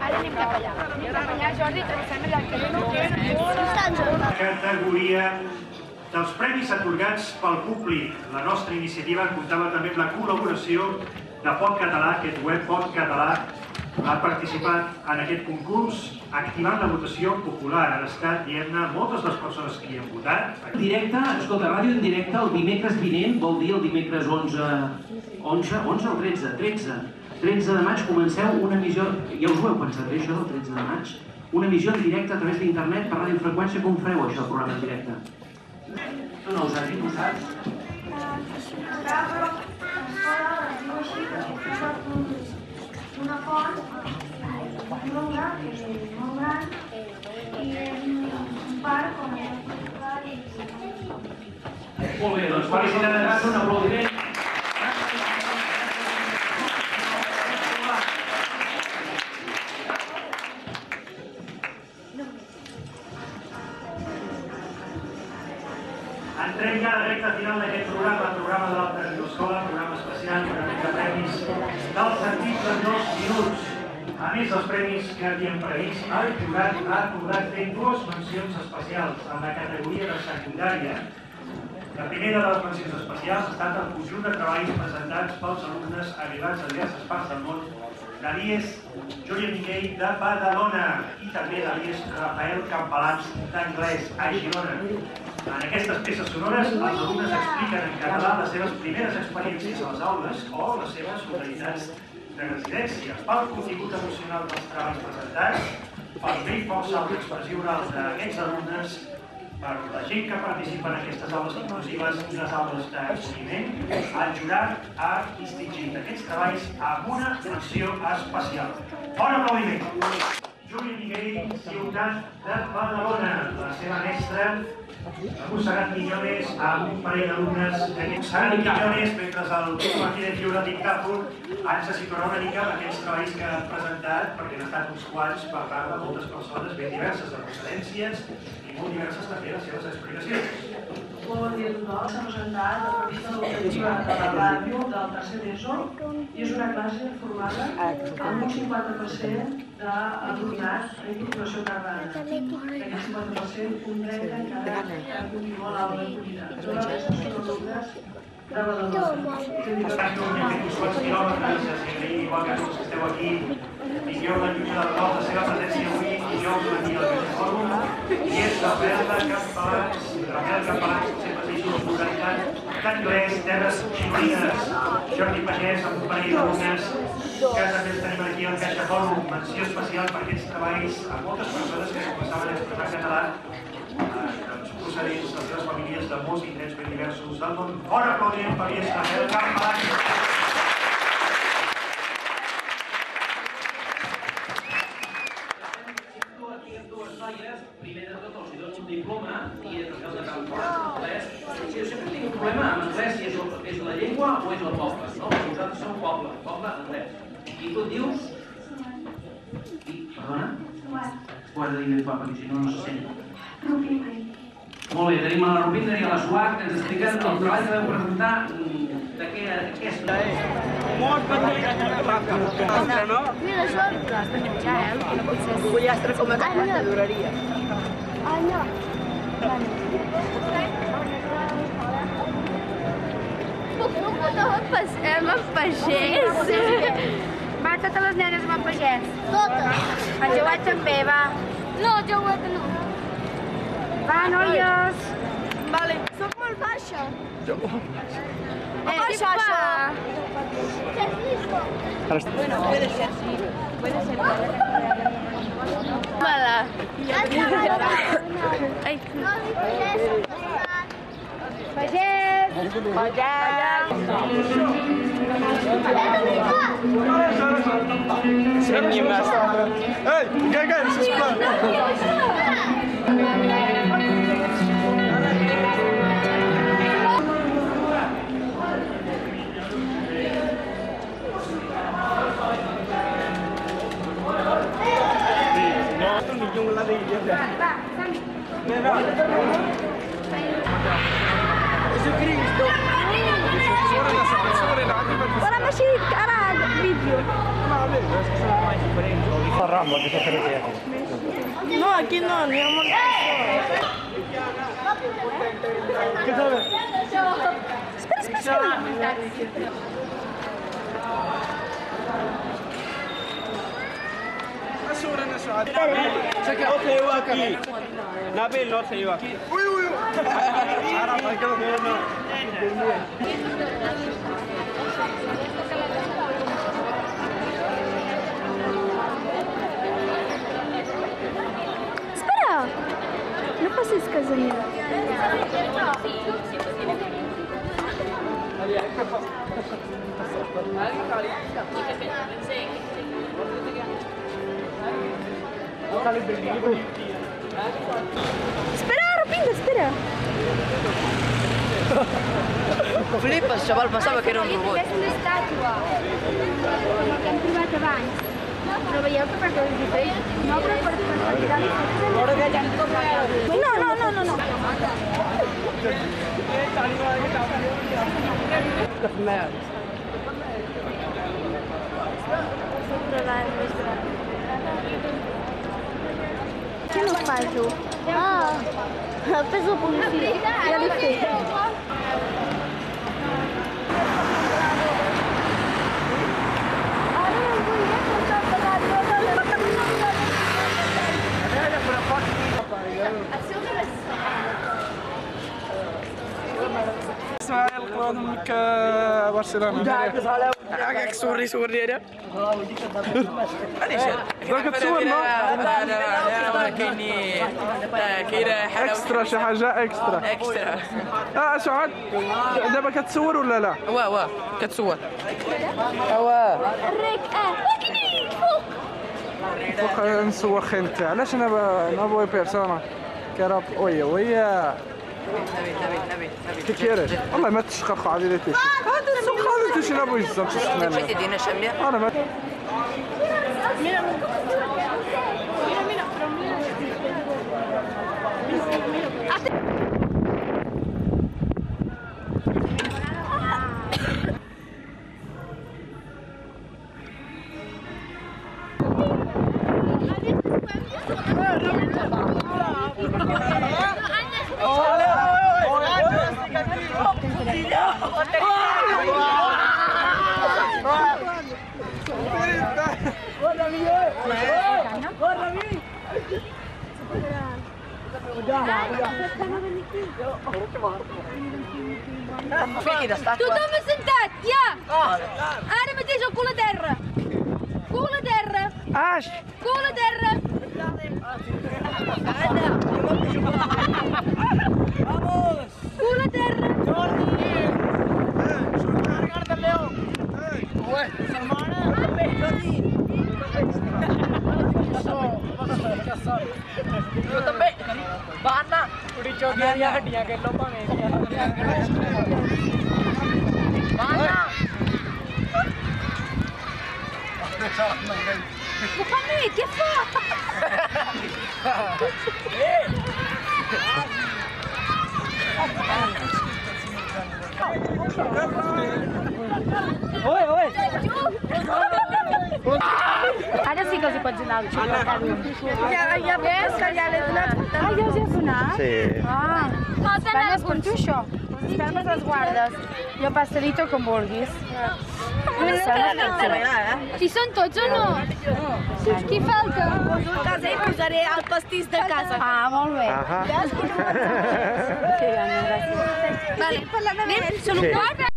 Ara anem cap allà. Anem cap allà, Jordi, travessem allà el camí. Categoria dels premis atorgats pel públic. La nostra iniciativa comptava també amb la col·laboració de Pot Català, aquest web Pot Català ha participat en aquest concurs activant la votació popular. Han estat, diguem-ne, moltes les persones que hi han votat. Directe, escolta, ràdio en directe el dimecres vinent, vol dir el dimecres 11 o 13 de maig comenceu una emissió, ja us ho heu pensat bé això del 13 de maig? Una emissió en directe a través d'internet per radiofreqüència, com fareu això, el programa en directe? Tu no ho saps, tu ho saps? Una font molt gran i un parc on hi ha Molt bé, doncs felicitats, un aplaudiment. Entrem ja a la recta final d'aquest programa, el programa de l'Alta Escola, programa especial per a de premis dels sentits en 2 minuts. A més dels premis que havíem previst, el jurat ha acordat fer 2 mencions especials en la categoria de secundària. La primera de les mencions especials ha estat el conjunt de treballs presentats pels alumnes arribats a diverses parts del món de l'IES Júlia Miquel de Badalona i també de l'IES Rafael Campalans d'Anglès a Girona. En aquestes peces sonores, els alumnes expliquen en català les seves primeres experiències a les aules o les seves localitats de residència. Pel contingut emocional dels treballs presentats, pel bé i força l'expressió oral d'aquests alumnes, per la gent que participa en aquestes aules inclusives i les aules d'acolliment, el jurat ha distingit aquests treballs amb una menció especial. Bon aplaudiment! Júlia Miguel, ciutat de Badalona, la seva mestra, Montserrat Quiñones, amb un parell d'alumnes Montserrat Quiñones, mentre el Martínez Lliure dictàfon ens situarà una mica amb aquests treballs que han presentat, perquè han estat uns quants per part de moltes persones ben diverses de procedències i molt diverses també les seves explicacions. Molt bon dia a tothom. S'ha presentat la revista educativa de la ràdio del tercer d'ESO i és una classe formada amb un 50% d'alumnat en incorporació tardana. Aquest 50% un 30% encara continua l'aula d'acollida. La resta són alumnes de Badalona. Estan fent uns quants quilòmetres, igual que tots que esteu aquí, tingueu la lluita de la seva presència avui i jo aquí al Cafè Fòrum, i és Rafael Campalans, sempre deixo la pluralitat d'anglès, terres gironines, Jordi Pagès, amb un parell d'alumnes que també els tenim aquí al Caixa Fòrum, menció especial per aquests treballs a moltes persones que començaven a expressar català procedents de les seves famílies de molts indrets ben diversos del món. Bon aplaudiment per Rafael Campalans. Primer de tot els dono un diploma i el de Campalans d'anglès. Jo sempre tinc un problema amb anglès si és la llengua o és el poble. Vosaltres sou poble anglès. I tu et dius? Perdona? Ho has de dir més perquè si no, no se sent. Rupina. Molt bé, tenim la Rupina i la Suac que ens expliquen el treball que vau presentar de què és. Mira, això l'has de menjar, que no pot ser pollastre com a quanta duraria. Allò. Puc amb pagès? Va, totes les nenes amb pagès. Totes. El Jauet també, va. No, Jauet no. Va, noies. Vale. Soc molt baixa. Baixa, això. ¿Qué es esto? Bueno, puede ser, sí. Puede ser. Mala. Ay. No dices eso. Pagès. Pagès. Ei, què, sisplau? Ora mexe cara vídeo. No, aquí no, mi amor. Espera. No saiu aqui. Nabil, não saiu aqui. Espera! No passes casa meva. Espera, Rupinda, espera! Flipes, xaval, pensava que era un robot. És una estàtua que hem trobat abans. Però veieu que per què és diferent? No, però per tirar No. Qui no fa això? Fes la policia. Ja l'he fet. اسماعيل القرآن كبرشلونة. Agak sorry dia. راك تصورنا؟ لا كايني كاينه اكسترا شي حاجة اكسترا. اكسترا. سعاد دابا كتصور ولا لا؟ واه كتصور. واه الريك فوق. فوق نصور خيلتي. علاش انا بغي بيرسونا كراب ويا نبي كي كيرش والله ما تشقق على لي تيشي هذا السوق هذا تيشي نبغي الزم شفتي دينا شاميه انا ما Tothom assentat, ja! Ara mateix el cul a terra! Cul a terra! اش Cul a terra! Cul a terra! Jo també. Va anar. ਕੁੜੀ ਚੋਦੀਆਂ ਦੀਆਂ ਹੱਡੀਆਂ ਕਿਲੋ ਭਾਵੇਂ Va anar. Mohamed, què fa? Oi! Ara sí que els hi pots donar el xup. Ja ves que ja l'he donat. Ah, ja els hi has donat? Sí. Ah, espermes per tu això. Les espermes les guardes. Jo pastelito com vulguis. Si són tots o no? Qui falta? Poso a casa i posaré el pastís de casa. Ah, molt bé. Ahà. Vale, anem, són un quart.